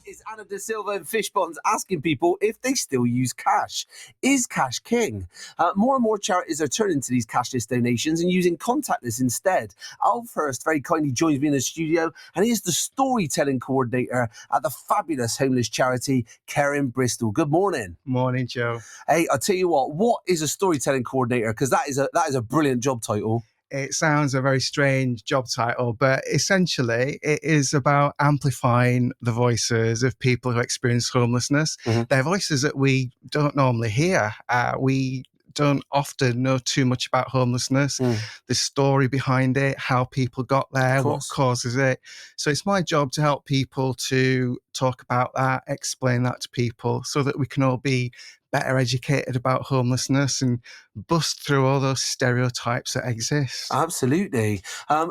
Is Anna De Silva in Fishponds asking people if they still use cash. Is cash king? More and more charities are turning to these cashless donations and using contactless instead. Alf Hurst very kindly joins me in the studio, and he is the storytelling coordinator at the fabulous homeless charity Care in Bristol. Good morning. Morning, Joe. Hey, I'll tell you what is a storytelling coordinator? Because that is a brilliant job title. It sounds a very strange job title, but essentially it is about amplifying the voices of people who experience homelessness. Mm-hmm. They're voices that we don't normally hear. We don't often know too much about homelessness, the story behind it, how people got there, what causes it. So it's my job to help people to talk about that, explain that to people so that we can all be better educated about homelessness and bust through all those stereotypes that exist. Absolutely.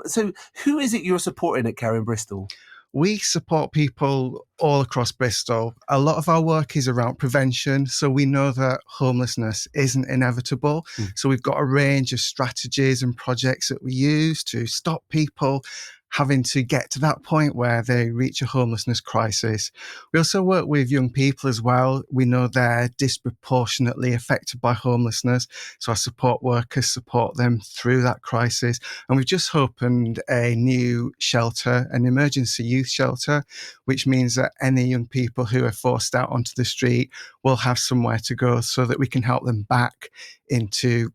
So who is it you're supporting at Care in Bristol? We support people all across Bristol. A lot of our work is around prevention. So we know that homelessness isn't inevitable. So we've got a range of strategies and projects that we use to stop people having to get to that point where they reach a homelessness crisis. We also work with young people as well. We know they're disproportionately affected by homelessness. So our support workers support them through that crisis. And we've just opened a new shelter, an emergency youth shelter, which means that any young people who are forced out onto the street will have somewhere to go so that we can help them back into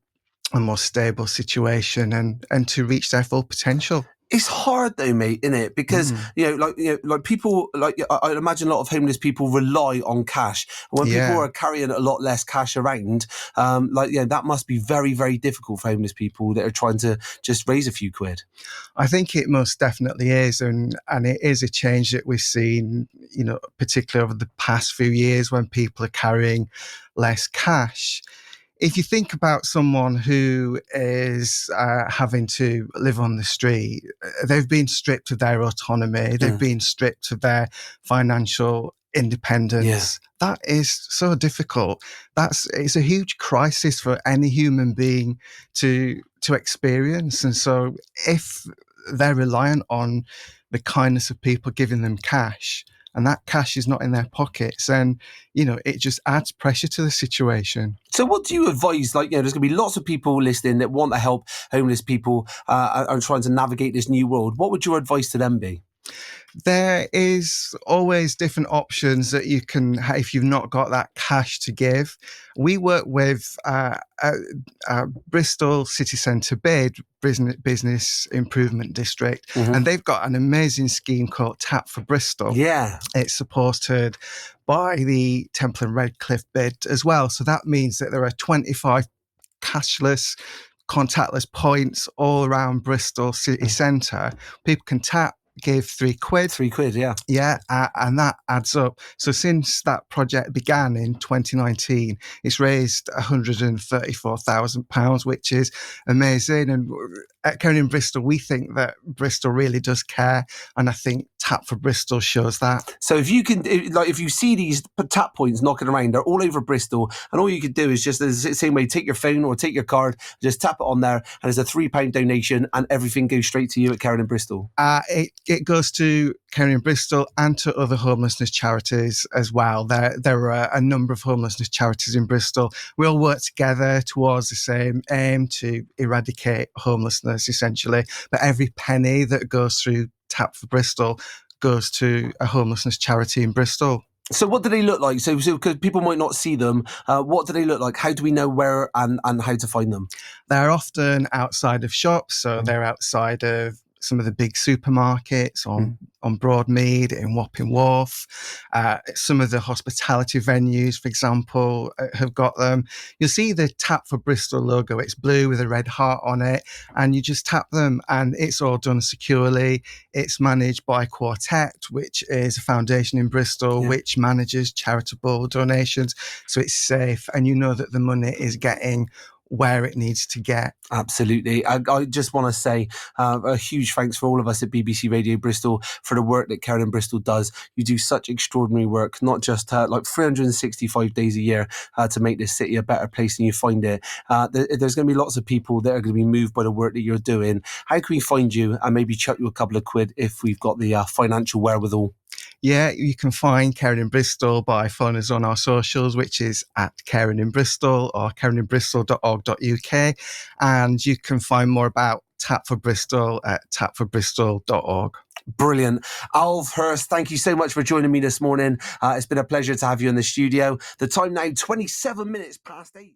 a more stable situation and to reach their full potential. It's hard though, mate, isn't it? Because like people, I imagine a lot of homeless people rely on cash. And when people are carrying a lot less cash around, that must be very, very difficult for homeless people that are trying to just raise a few quid. I think it most definitely is, and it is a change that we've seen, particularly over the past few years when people are carrying less cash. If you think about someone who is having to live on the street, they've been stripped of their autonomy, they've been stripped of their financial independence. That is so difficult. It's a huge crisis for any human being to experience. And so if they're reliant on the kindness of people giving them cash, and that cash is not in their pockets, then, it just adds pressure to the situation. So what do you advise? There's going to be lots of people listening that want to help homeless people and trying to navigate this new world. What would your advice to them be? There is always different options that you can, if you've not got that cash to give. We work with Bristol City Centre Bid Business Improvement District, and they've got an amazing scheme called Tap for Bristol. Yeah. It's supported by the Temple and Redcliffe bid as well. So that means that there are 25 cashless, contactless points all around Bristol City Centre. People can tap, give £3. £3, yeah. Yeah, and that adds up. So since that project began in 2019, it's raised £134,000, which is amazing. And at Care in Bristol, we think that Bristol really does care, and I think Tap for Bristol shows that. So if you see these tap points knocking around, they're all over Bristol, and all you could do is just the same way, take your phone or take your card, just tap it on there, and it's a £3 donation, and everything goes straight to you at Care in Bristol. It goes to Care in Bristol and to other homelessness charities as well. There are a number of homelessness charities in Bristol. We all work together towards the same aim to eradicate homelessness, essentially. But every penny that goes through Tap for Bristol goes to a homelessness charity in Bristol. So what do they look like? So because people might not see them, what do they look like? How do we know where and how to find them? They're often outside of shops, so they're outside of some of the big supermarkets on Broadmead, in Wapping Wharf. Some of the hospitality venues, for example, have got them. You'll see the Tap for Bristol logo. It's blue with a red heart on it, and you just tap them, and it's all done securely. It's managed by Quartet, which is a foundation in Bristol, which manages charitable donations. So it's safe, and you know that the money is getting where it needs to get. Absolutely. I just want to say a huge thanks for all of us at BBC Radio Bristol for the work that Care in Bristol does. You do such extraordinary work, not just 365 days a year to make this city a better place than you find it. There's going to be lots of people that are going to be moved by the work that you're doing. How can we find you and maybe chuck you a couple of quid if we've got the financial wherewithal? Yeah, you can find Caring in Bristol by phoning us on our socials, which is at Caring in Bristol or caringinbristol.org.uk. And you can find more about Tap for Bristol at tapforbristol.org. Brilliant. Alv Hurst, thank you so much for joining me this morning. It's been a pleasure to have you in the studio. The time now, 27 minutes past 8.